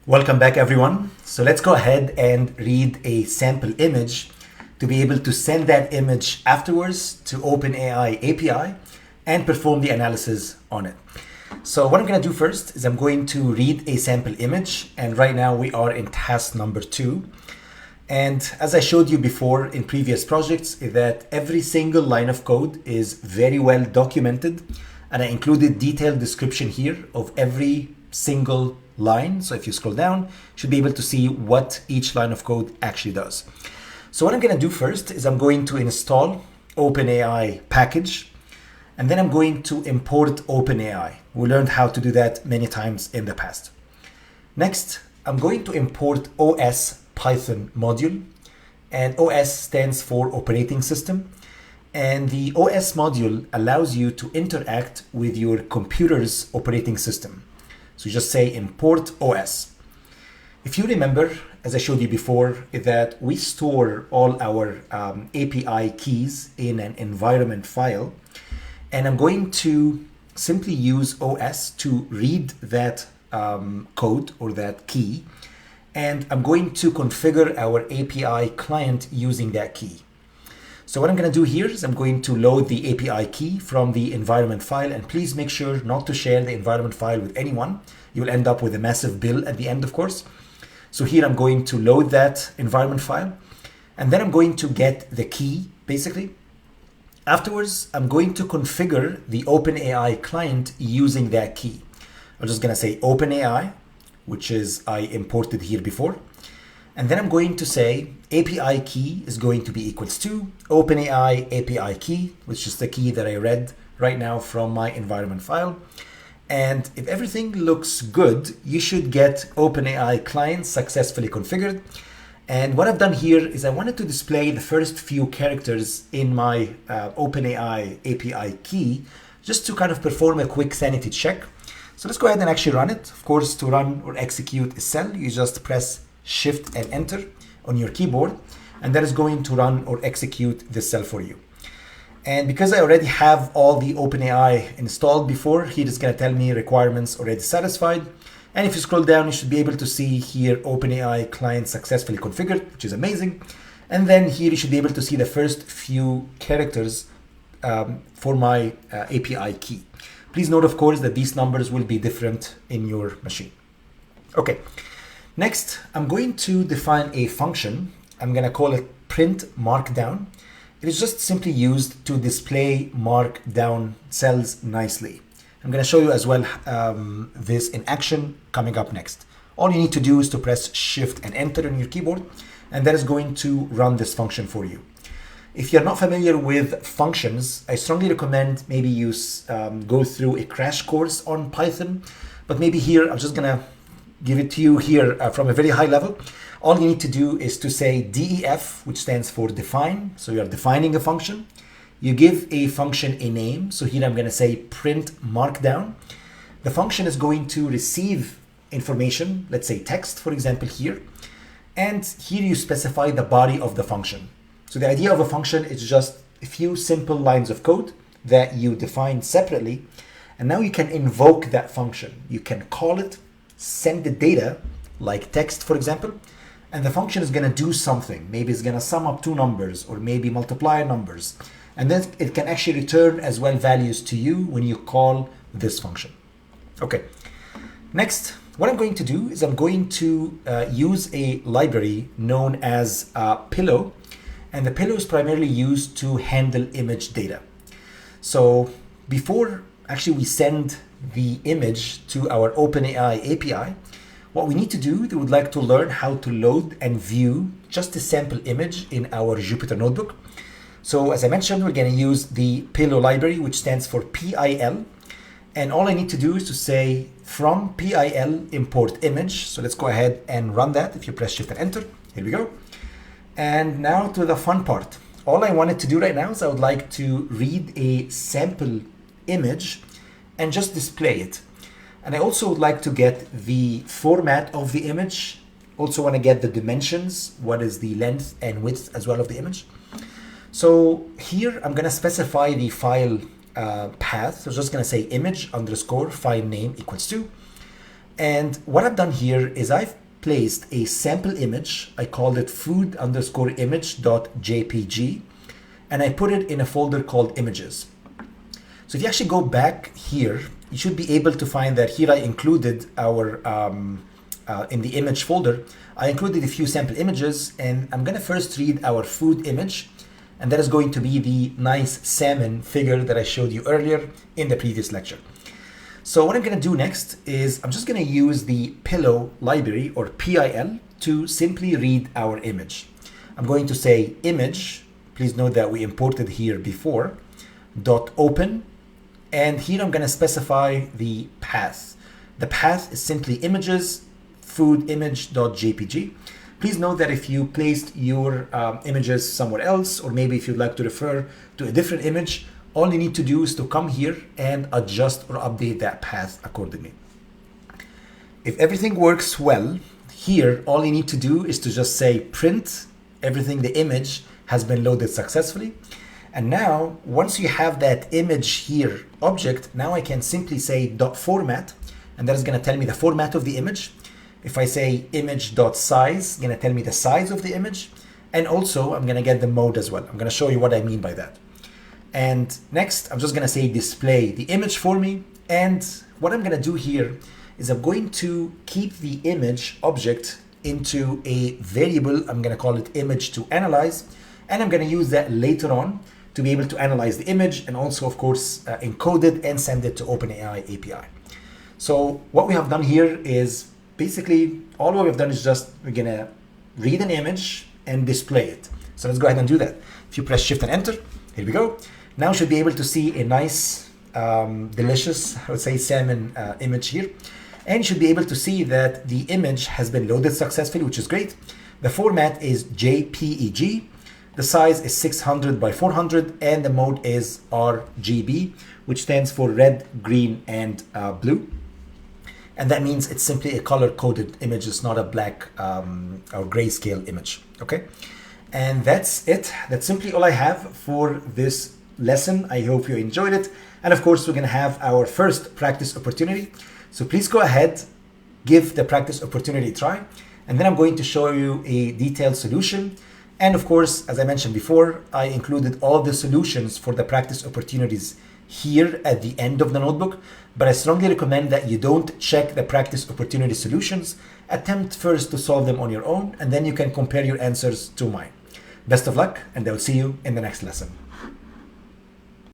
Welcome back, everyone. So let's go ahead and read a sample image to be able to send that image afterwards to OpenAI API and perform the analysis on it. So what I'm going to do first is I'm going to read a sample image, and right now we are in task number 2. And as I showed you before in previous projects, is that every single line of code is very well documented, and I included detailed description here of every single line. So if you scroll down, you should be able to see what each line of code actually does. So what I'm going to do first is I'm going to install OpenAI package, and then I'm going to import OpenAI. We learned how to do that many times in the past. Next, I'm going to import OS Python module, and OS stands for operating system. And the OS module allows you to interact with your computer's operating system. So you just say import OS. If you remember, as I showed you before, that we store all our API keys in an environment file. And I'm going to simply use OS to read that code or that key. And I'm going to configure our API client using that key. So what I'm going to do here is I'm going to load the API key from the environment file, and please make sure not to share the environment file with anyone. You'll end up with a massive bill at the end, of course. So here I'm going to load that environment file, and then I'm going to get the key, basically. Afterwards, I'm going to configure the OpenAI client using that key. I'm just going to say OpenAI, which is I imported here before. And then I'm going to say API key is going to be equals to OpenAI API key, which is the key that I read right now from my environment file. And if everything looks good, you should get OpenAI client successfully configured. And what I've done here is I wanted to display the first few characters in my OpenAI API key, just to kind of perform a quick sanity check. So let's go ahead and actually run it. Of course, to run or execute a cell, you just press Shift and Enter on your keyboard, and that is going to run or execute this cell for you. And because I already have all the OpenAI installed before, here it's going to tell me requirements already satisfied. And if you scroll down, you should be able to see here OpenAI client successfully configured, which is amazing. And then here you should be able to see the first few characters for my API key. Please note, of course, that these numbers will be different in your machine. Okay. Next, I'm going to define a function. I'm going to call it print markdown. It is just simply used to display markdown cells nicely. I'm going to show you as well this in action coming up next. All you need to do is to press Shift and Enter on your keyboard, and that is going to run this function for you. If you're not familiar with functions, I strongly recommend maybe you go through a crash course on Python, but maybe here I'm just going to give it to you here from a very high level. All you need to do is to say def, which stands for define. So you're defining a function. You give a function a name. So here I'm going to say print markdown. The function is going to receive information, let's say text, for example, here. And here you specify the body of the function. So the idea of a function is just a few simple lines of code that you define separately. And now you can invoke that function. You can call it, send the data, like text, for example, and the function is going to do something. Maybe it's going to sum up two numbers, or maybe multiply numbers. And then it can actually return as well values to you when you call this function. Okay. Next, what I'm going to do is I'm going to use a library known as Pillow. And the Pillow is primarily used to handle image data. So before actually we send the image to our OpenAI API, what we need to do, we would like to learn how to load and view just a sample image in our Jupyter Notebook. So as I mentioned, we're going to use the Pillow library, which stands for PIL. And all I need to do is to say from PIL import image. So let's go ahead and run that. If you press Shift and Enter, here we go. And now to the fun part. All I wanted to do right now is I would like to read a sample image and just display it. And I also would like to get the format of the image. Also want to get the dimensions, what is the length and width as well of the image. So here I'm going to specify the file path. So I'm just going to say image underscore file name equals to. And what I've done here is I've placed a sample image. I called it food_image.jpg, and I put it in a folder called images. So if you actually go back here, you should be able to find that here I included our, in the image folder, I included a few sample images, and I'm gonna first read our food image, and that is going to be the nice salmon figure that I showed you earlier in the previous lecture. So what I'm gonna do next is I'm just gonna use the pillow library, or PIL, to simply read our image. I'm going to say image, please note that we imported here before, .open, and here I'm gonna specify the path. The path is simply images, food image.jpg. Please note that if you placed your images somewhere else, or maybe if you'd like to refer to a different image, all you need to do is to come here and adjust or update that path accordingly. If everything works well, here all you need to do is to just say print everything, the image has been loaded successfully. And now, once you have that image here object, now I can simply say .format, and that is gonna tell me the format of the image. If I say image.size, gonna tell me the size of the image. And also I'm gonna get the mode as well. I'm gonna show you what I mean by that. And next, I'm just gonna say display the image for me. And what I'm gonna do here is I'm going to keep the image object into a variable. I'm gonna call it image to analyze. And I'm gonna use that later on to be able to analyze the image, and also of course encode it and send it to OpenAI API. So what we have done here is basically all what we've done is just we're gonna read an image and display it. So let's go ahead and do that. If you press Shift and Enter, here we go. Now you should be able to see a nice, delicious, I would say, salmon image here. And you should be able to see that the image has been loaded successfully, which is great. The format is JPEG. The size is 600 by 400, and the mode is RGB, which stands for red, green, and blue. And that means it's simply a color-coded image. It's not a black or grayscale image, okay? And that's it. That's simply all I have for this lesson. I hope you enjoyed it. And of course, we're gonna have our first practice opportunity. So please go ahead, give the practice opportunity a try. And then I'm going to show you a detailed solution. And of course, as I mentioned before, I included all the solutions for the practice opportunities here at the end of the notebook, but I strongly recommend that you don't check the practice opportunity solutions. Attempt first to solve them on your own, and then you can compare your answers to mine. Best of luck, and I will see you in the next lesson.